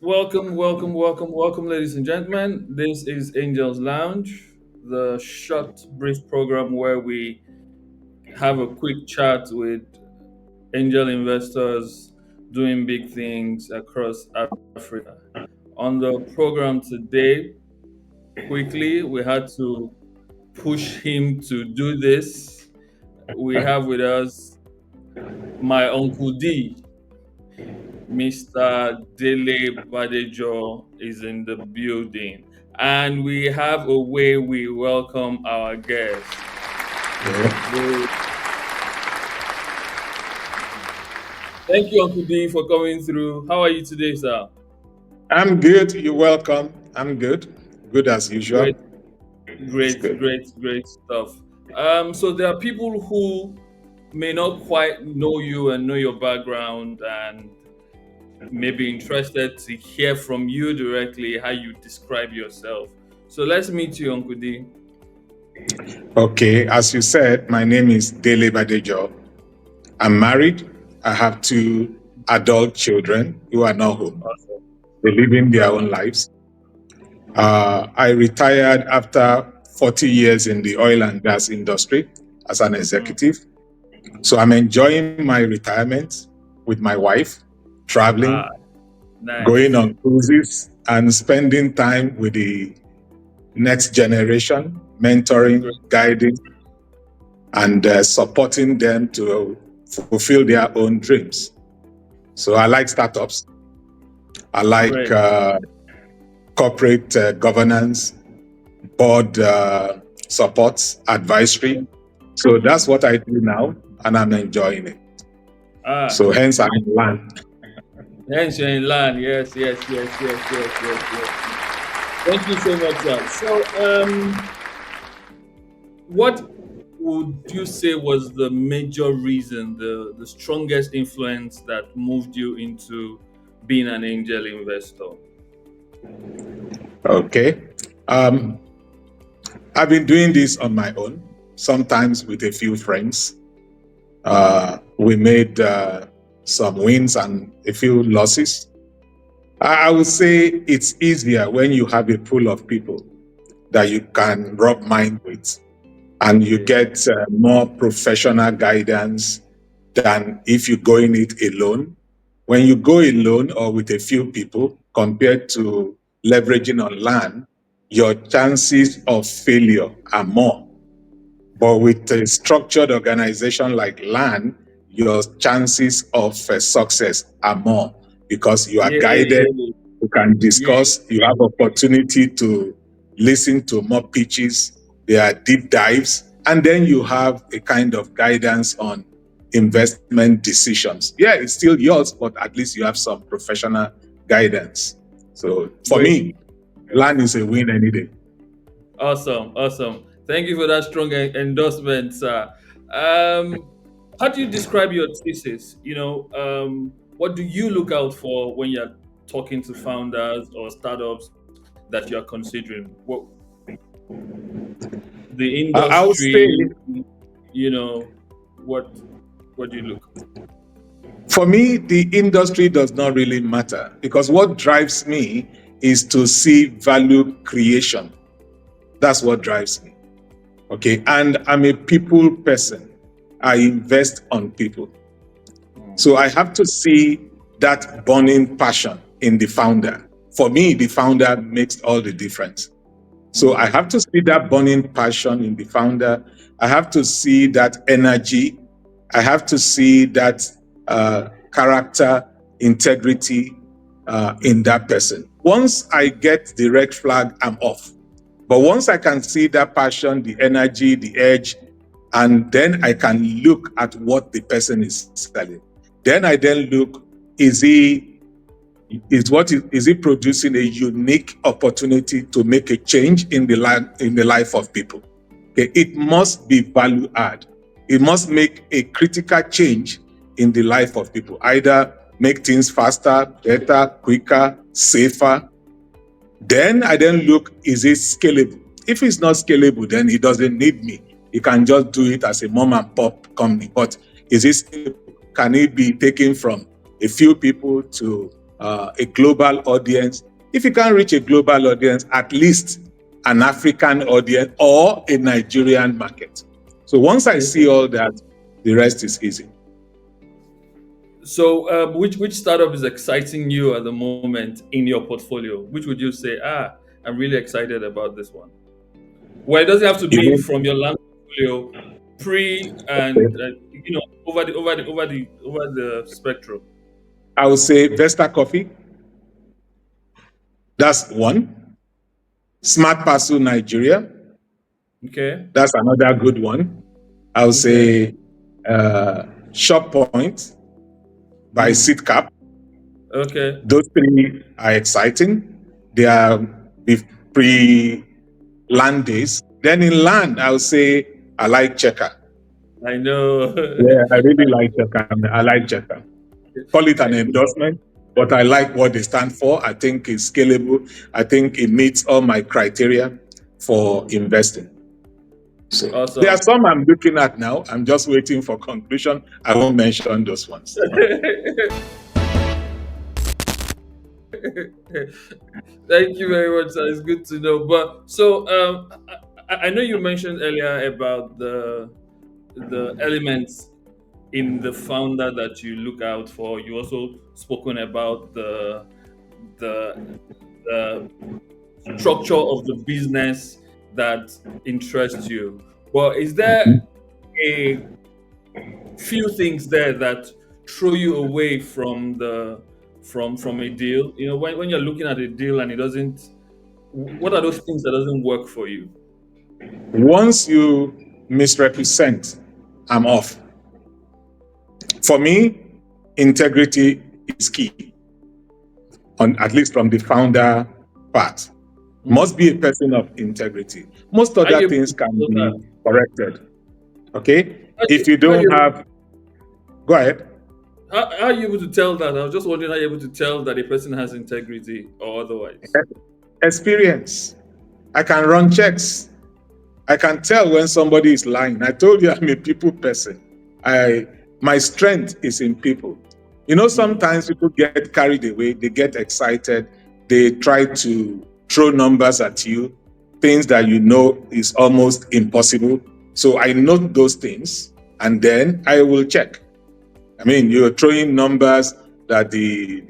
Welcome, ladies and gentlemen. This is Angels Lounge, the short, brief program where we have a quick chat with angel investors doing big things across Africa. On the program today, quickly, we had to push him to do this. We have with us my Uncle D. Mr. Dele Badejo is in the building. And we have a way we welcome our guests. Yeah. We- Thank you, Uncle D, for coming through. How are you today, sir? I'm good. You're welcome. I'm good. Good as usual. Great, It's great, good. great, great stuff. So there are people who may not quite know you and know your background and may be interested to hear from you directly how you describe yourself. So let's meet you, Uncle D. Okay. As you said, my name is Dele Badejo. I'm married. I have two adult children who are now home. Awesome. They live in their own lives. I retired after 40 years in the oil and gas industry as an Mm. executive. So I'm enjoying my retirement with my wife, Ah, traveling, going nice. on cruises, and spending time with the next generation, mentoring, Great. guiding, and supporting them to fulfill their own dreams. So I like startups. I like Great. corporate governance, board support, advisory. So that's Mm. what I do now, and I'm enjoying it. Ah, So hence I learn. hence you're in land. Yes. Thank you so much, sir. What would you say was the major reason, the strongest influence that moved you into being an angel investor? Okay. Um, I've been doing this on my own, sometimes with a few friends. We made some wins and a few losses. I would say it's easier when you have a pool of people that you can rub mind with, and you Yeah. get more professional guidance than if you go in it alone. When you go alone or with a few people, compared to leveraging on land, your chances of failure are more. But with a structured organization like LAN, your chances of success are more because you are Yeah. guided, you can Yeah. discuss, you have opportunity to listen to more pitches, there are deep dives, and then you have a kind of guidance on investment decisions. Yeah, it's still yours, but at least you have some professional guidance. So for Great. me, LAN is a win any day. Awesome. Thank you for that strong endorsement, sir. How do you describe your thesis? What do you look out for when you're talking to founders or startups that you're considering? What the I would say industry, you know, what what do you look? for me, the industry does not really matter because what drives me is to see value creation. That's what drives me. Okay. And I'm a people person. I invest on people. Hmm. So I have to see that burning passion in the founder. For me, the founder makes all the difference. So I Hmm. have to see that burning passion in the founder. I have to see that energy. I have to see that character, integrity in that person. Once I get the red flag, I'm off. But once I can see that passion, the energy, the edge, and then I can look at what the person is selling. Then I then look, is he is he producing a unique opportunity to make a change in the life of people? Okay, it must be value add. It must make a critical change in the life of people. Either make things faster, better, quicker, safer. Then I then look, is it scalable? If it's not scalable, then he doesn't need me. He can just do it as a mom and pop company. But is it scalable? Can it be taken from a few people to a global audience. If you can't reach a global audience, at least an African audience or a Nigerian market. So once I see Okay. all that, the rest is easy. So, which startup is exciting you at the moment in your portfolio? Which would you say, I'm really excited about this one? Well, it doesn't have to be Even from your land portfolio, pre and over the spectrum. I would say Vesta Coffee, that's one. Smart Parcel Nigeria, Okay. that's another good one. I would Okay. say Shop Point by Mm. Sitcap. Okay. Those three are exciting. They are pre land days. Then in land, I would say I like Checker. I know. Yeah, I really like Checker. I like Checker. Call it an I know. endorsement, but I like what they stand for. I think it's scalable. I think it meets all my criteria for investing. So there are Awesome. some I'm looking at now. I'm just waiting for conclusion. I won't mention those ones. Thank you very much, sir. It's good to know. But so, I know you mentioned earlier about the elements in the founder that you look out for. You also spoken about the the structure of the business that interests you. But is there a few things there that throw you away from from a deal? You know, when you're looking at a deal and it doesn't, what are those things that doesn't work for you? Once you misrepresent, I'm off. For me, integrity is key, on at least from the founder part. Must Mm. be a person of integrity. Most Are other you able things to can tell that? be corrected. Okay? If you How are don't you have, go ahead. how are you able to tell that? I was just wondering how you're able to tell that a person has integrity or otherwise. Experience. I can run checks. I can tell when somebody is lying. I told you I'm a people person. I My strength is in people. You know, Mm. sometimes people get carried away, they get excited, they try to throw numbers at you, things that you know is almost impossible. So I note those things and then I will check. I mean, you're throwing numbers that the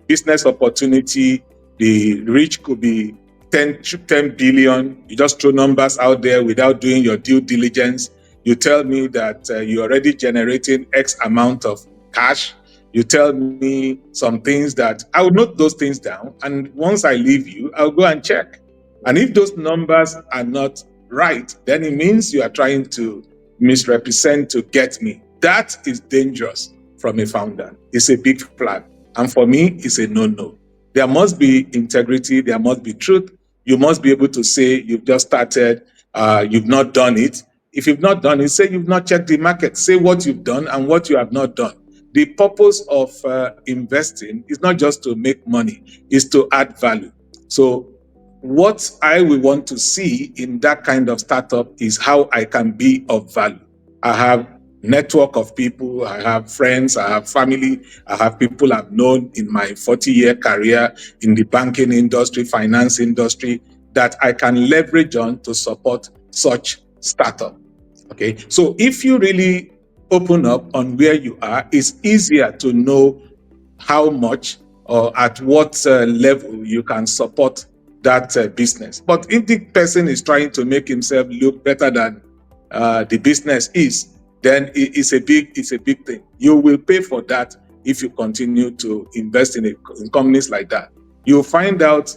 business opportunity, the reach could be 10 billion. You just throw numbers out there without doing your due diligence. You tell me that you're already generating X amount of cash. You tell me some things that I will note those things down. And once I leave you, I'll go and check. And if those numbers are not right, then it means you are trying to misrepresent to get me. That is dangerous from a founder. It's a big flag. And for me, it's a no no. There must be integrity, there must be truth. You must be able to say you've just started, you've not done it. If you've not done it, say you've not checked the market. Say what you've done and what you have not done. The purpose of investing is not just to make money, it's to add value. So what I will want to see in that kind of startup is how I can be of value. I have network of people, I have friends, I have family, I have people I've known in my 40-year career in the banking industry, finance industry that I can leverage on to support such startup. Okay. So if you really open up on where you are, it's easier to know how much or at what level you can support that business. But if the person is trying to make himself look better than the business is, then it's a big thing. You will pay for that if you continue to invest in companies like that. You'll find out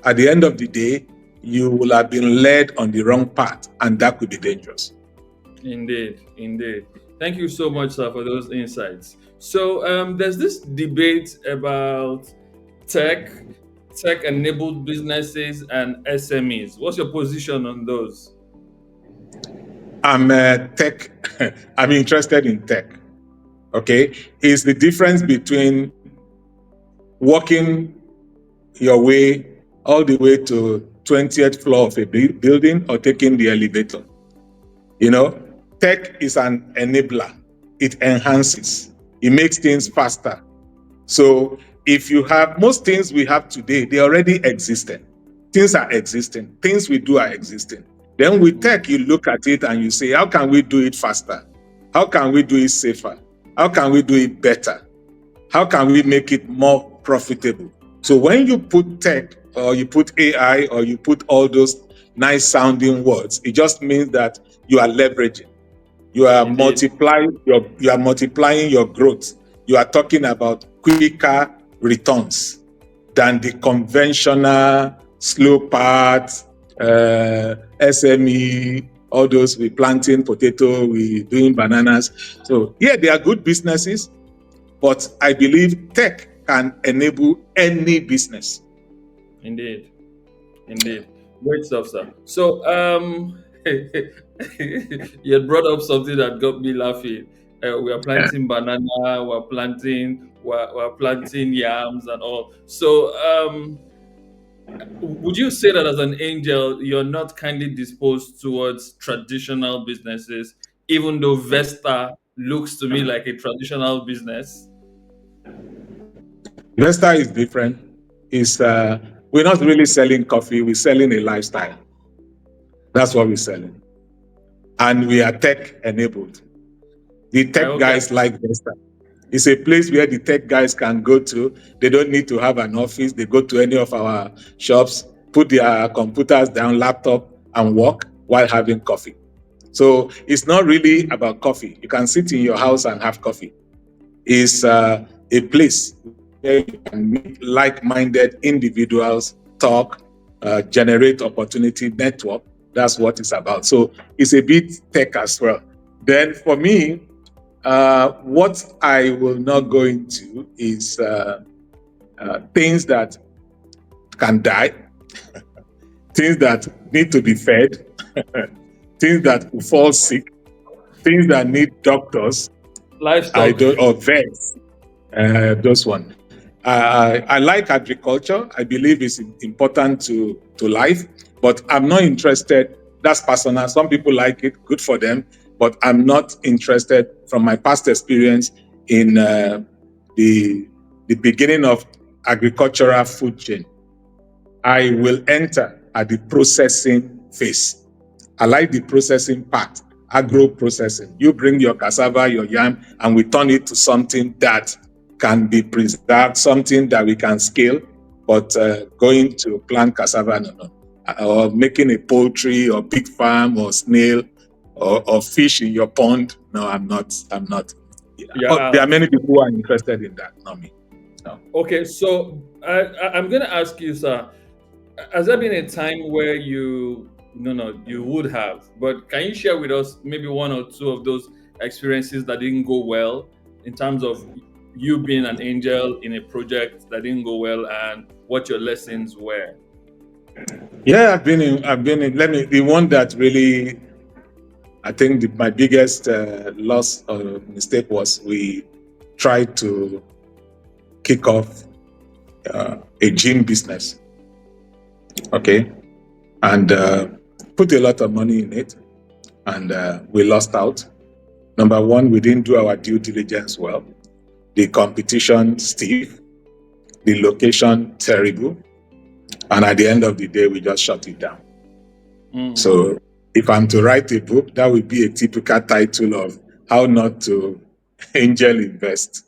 at the end of the day, you will have been led on the wrong path, and that could be dangerous. Indeed, indeed. Thank you so much, sir, for those insights. So, there's this debate about tech, tech-enabled businesses, and SMEs. What's your position on those? I'm tech. I'm interested in tech. Okay, is the difference between walking your way all the way to 20th floor of a building or taking the elevator. You know, tech is an enabler. It enhances. It makes things faster. So if you have most things we have today, they already existed. Things are existing. Things we do are existing. Then with tech, you look at it and you say, how can we do it faster? How can we do it safer? How can we do it better? How can we make it more profitable? So when you put tech or you put AI or you put all those nice sounding words, it just means that you are leveraging. Indeed. You are multiplying your growth. You are talking about quicker returns than the conventional slow path, SME, all those we planting potato, we doing bananas. So yeah, they are good businesses, but I believe tech can enable any business. Indeed. Indeed. Great stuff, sir. So, you had brought up something that got me laughing. We are Yeah. planting banana, we're planting yams and all. So, would you say that as an angel, you're not kindly disposed towards traditional businesses, even though Vesta looks to me like a traditional business? Vesta is different. Is we're not really selling coffee, we're selling a lifestyle. That's what we're selling. And we are tech enabled. The tech Okay. guys like Vesta. It's a place where the tech guys can go to. They don't need to have an office. They go to any of our shops, put their computers down, laptop, and work while having coffee. So it's not really about coffee. You can sit in your house and have coffee. It's a place where you can meet like-minded individuals, talk, generate opportunity, network. That's what it's about. So it's a bit tech as well. Then for me, what I will not go into is things that can die, things that need to be fed, things that will fall sick, things that need doctors. I Livestock, don't or vets. Those one. I like agriculture. I believe it's important to life, but I'm not interested. That's personal. Some people like it, good for them, but I'm not interested from my past experience in the the beginning of agricultural food chain. I will enter at the processing phase. I like the processing part, agro processing. You bring your cassava, your yam, and we turn it to something that can be preserved, something that we can scale. But going to plant cassava, no. Or making a poultry or pig farm or snail or fish in your pond. No, I'm not. I'm not. Yeah. you're Oh, there are out. many people who are interested in that, not me. No. Okay, so I'm going to ask you, sir, has there been a time where you, no, no, you would have, but can you share with us maybe one or two of those experiences that didn't go well in terms of you being an angel in a project that didn't go well and what your lessons were? Yeah, I've been in. Let me. The one that really, I think, my biggest loss or mistake was we tried to kick off a gym business. Okay, and put a lot of money in it, and we lost out. Number one, we didn't do our due diligence well. The competition stiff, the location terrible, and at the end of the day, we just shut it down. Mm. So if I'm to write a book, that would be a typical title of How Not to Angel Invest.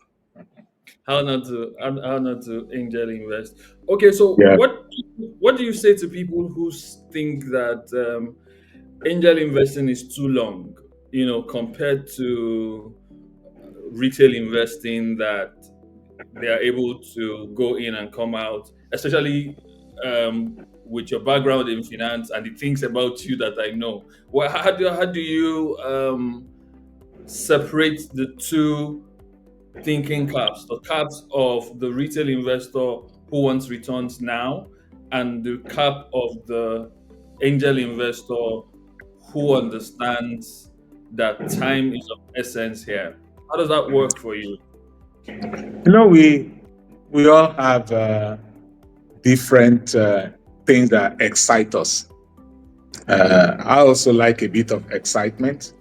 How not to angel invest? Okay, so Yeah. what do you say to people who think that angel investing is too long, compared to retail investing that they are able to go in and come out, especially with your background in finance and the things about you that I know. Well, how do you separate the two thinking caps, the caps of the retail investor who wants returns now, and the cap of the angel investor who understands that time is of essence here? How does that work for you? You know, we all have different things that excite us. I also like a bit of excitement.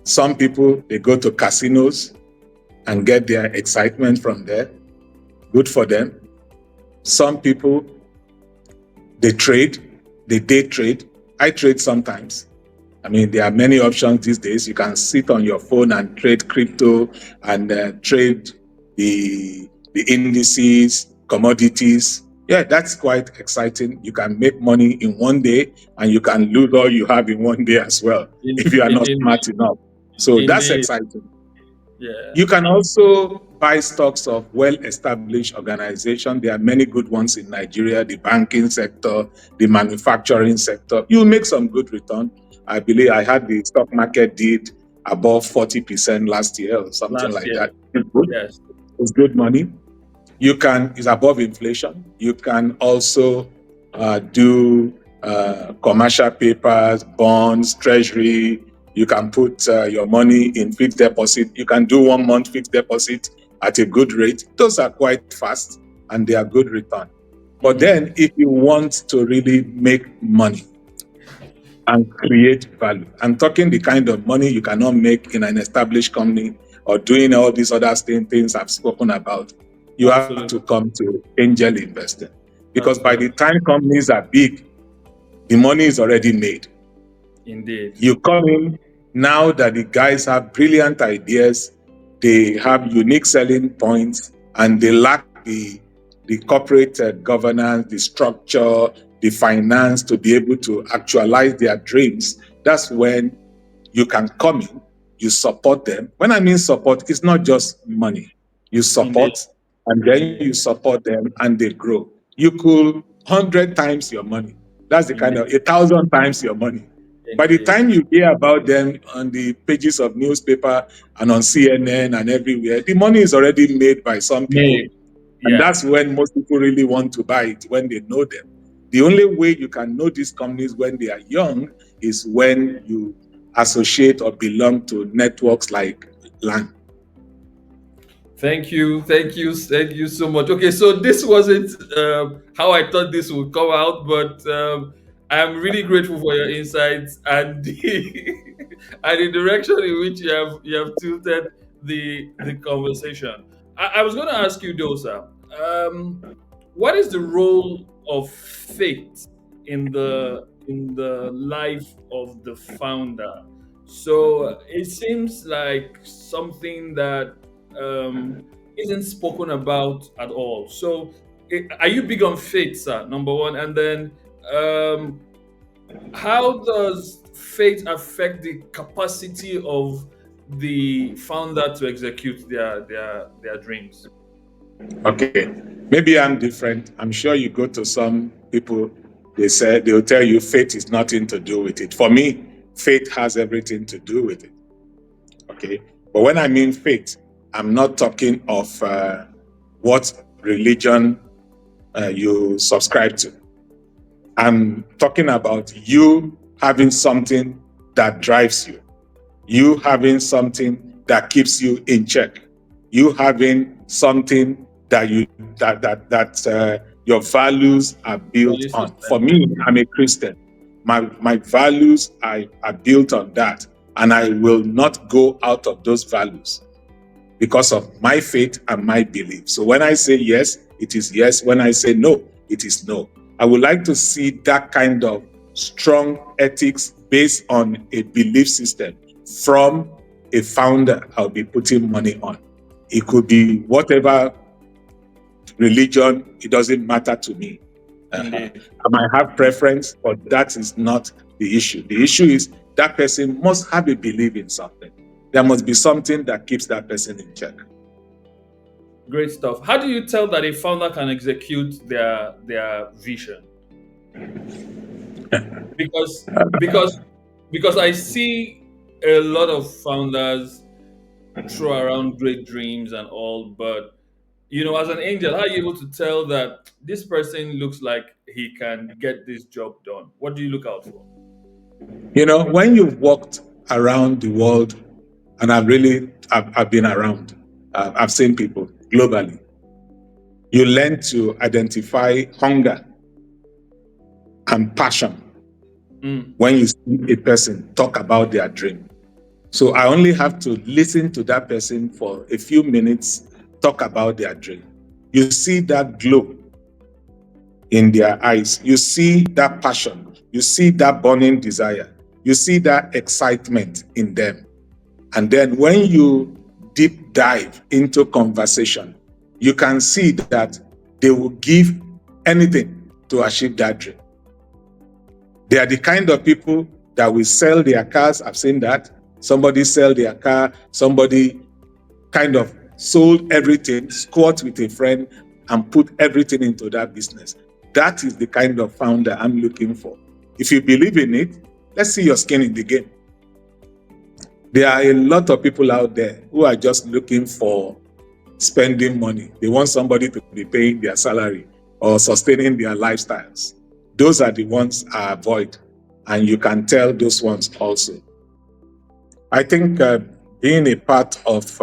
Some people they go to casinos and get their excitement from there. Good for them. Some people, they trade, they day trade. I trade sometimes. I mean, there are many options these days. You can sit on your phone and trade crypto and trade the indices, commodities. Yeah, that's quite exciting. You can make money in one day and you can lose all you have in one day as well if you are not smart enough. So that's Indeed. exciting. Yeah. You can also buy stocks of well-established organizations. There are many good ones in Nigeria, the banking sector, the manufacturing sector. You make some good return. I believe I had the stock market did above 40% last year or something Last like year. that. It's good. Yes. It's good money. You can, is above inflation. You can also do commercial papers, bonds, treasury. You can put your money in fixed deposit. You can do 1 month fixed deposit at a good rate. Those are quite fast and they are good return. But Mm-hmm. then if you want to really make money and create value, I'm talking the kind of money you cannot make in an established company or doing all these other things I've spoken about, you have Absolutely. to come to angel investing. Because by the Absolutely. time companies are big, the money is already made. Indeed. You come in now that the guys have brilliant ideas, they have unique selling points, and they lack the corporate governance, the structure, the finance to be able to actualize their dreams. That's when you can come in, you support them. When I mean support, it's not just money. You Indeed. support, and then you Indeed. support them, and they grow. You could 100 times your money. That's the kind Indeed. of 1,000 times your money. By the Indeed. time you hear about them on the pages of newspaper and on CNN and everywhere, the money is already made by some people. Made. And Yeah. that's when most people really want to buy it, when they know them. The only way you can know these companies when they are young is when you associate or belong to networks like LAN. Thank you, thank you, thank you so much. Okay, so this wasn't how I thought this would come out, but I'm really grateful for your insights and the and the direction in which you have tilted the conversation. I was going to ask you, Dosa, what is the role of faith in the life of the founder? So it seems like something that isn't spoken about at all. So, are you big on faith, sir? Number one, and then um, how does faith affect the capacity of the founder to execute their dreams? Okay. Maybe I'm different. I'm sure you go to some people, they'll tell you faith is nothing to do with it. For me, faith has everything to do with it. Okay. But when I mean faith, I'm not talking of what religion you subscribe to. I'm talking about you having something that drives you, you having something that keeps you in check, you having something that your values are built Value on. For system. me, I'm a Christian. My values are built on that, and I will not go out of those values because of my faith and my belief. So when I say yes, it is yes. When I say no, it is no. I would like to see that kind of strong ethics based on a belief system from a founder I'll be putting money on. It could be whatever religion, it doesn't matter to me. Indeed. I might have preference, but that is not the issue. The issue is that person must have a belief in something. There must be something that keeps that person in check. Great stuff. How do you tell that a founder can execute their vision? Because because because I see a lot of founders throw around great dreams and all, but as an angel, how are you able to tell that this person looks like he can get this job done? What do you look out for? When you've walked around the world, and I've been around, I've seen people globally, you learn to identify hunger and passion Mm, when you see a person talk about their dream. So I only have to listen to that person for a few minutes, talk about their dream. You see that glow in their eyes. You see that passion. You see that burning desire. You see that excitement in them. And then when you deep dive into conversation, you can see that they will give anything to achieve that dream. They are the kind of people that will sell their cars. I've seen that. Somebody sell their car, somebody kind of sold everything, squat with a friend, and put everything into that business. That is the kind of founder I'm looking for. If you believe in it, let's see your skin in the game. There are a lot of people out there who are just looking for spending money. They want somebody to be paying their salary or sustaining their lifestyles. Those are the ones I avoid, and you can tell those ones also. I think being a part of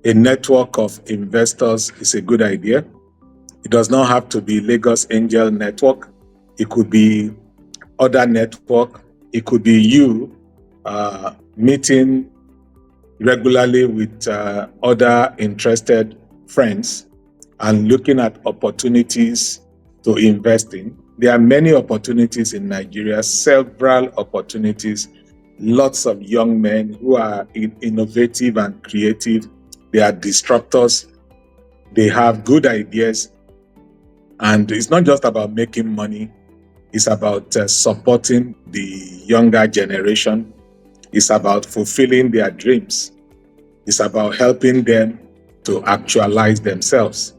a network of investors is a good idea. It does not have to be Lagos Angel Network. It could be other network. It could be you meeting regularly with other interested friends and looking at opportunities to invest in. There are many opportunities in Nigeria, several opportunities, lots of young men who are innovative and creative. They are disruptors. They have good ideas. And it's not just about making money. It's about supporting the younger generation. It's about fulfilling their dreams. It's about helping them to actualize themselves.